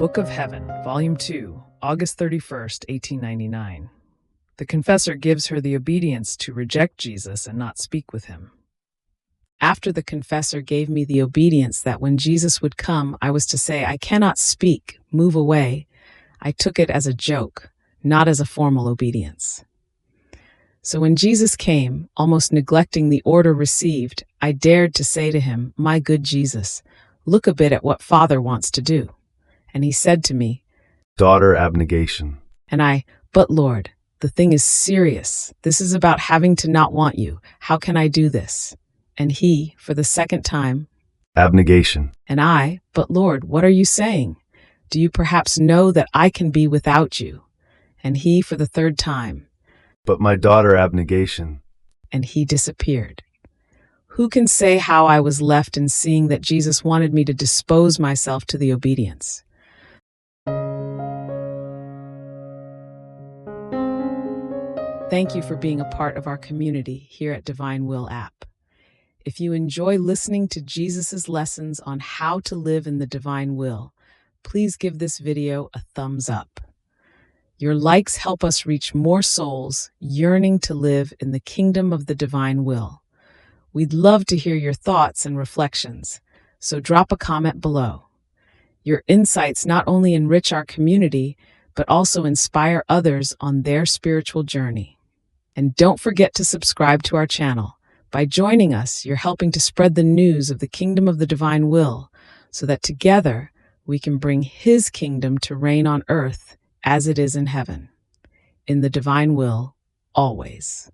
Book of Heaven, Volume 2, August 31st, 1899. The confessor gives her the obedience to reject Jesus and not speak with him. After the confessor gave me the obedience that when Jesus would come, I was to say, "I cannot speak, move away," I took it as a joke, not as a formal obedience. So when Jesus came, almost neglecting the order received, I dared to say to him, "My good Jesus, look a bit at what Father wants to do." And he said to me, "Daughter, abnegation." And I, "But Lord, the thing is serious. This is about having to not want you. How can I do this?" And he, for the second time, "Abnegation." And I, "But Lord, what are you saying? Do you perhaps know that I can be without you?" And he, for the third time, "But my daughter, abnegation." And he disappeared. Who can say how I was left in seeing that Jesus wanted me to dispose myself to the obedience? Thank you for being a part of our community here at Divine Will app. If you enjoy listening to Jesus's lessons on how to live in the divine will, please give this video a thumbs up. Your likes help us reach more souls yearning to live in the kingdom of the divine will. We'd love to hear your thoughts and reflections, so drop a comment below. Your insights not only enrich our community, but also inspire others on their spiritual journey. And don't forget to subscribe to our channel. By joining us, you're helping to spread the news of the kingdom of the divine will, so that together we can bring His kingdom to reign on earth as it is in heaven. In the divine will, always.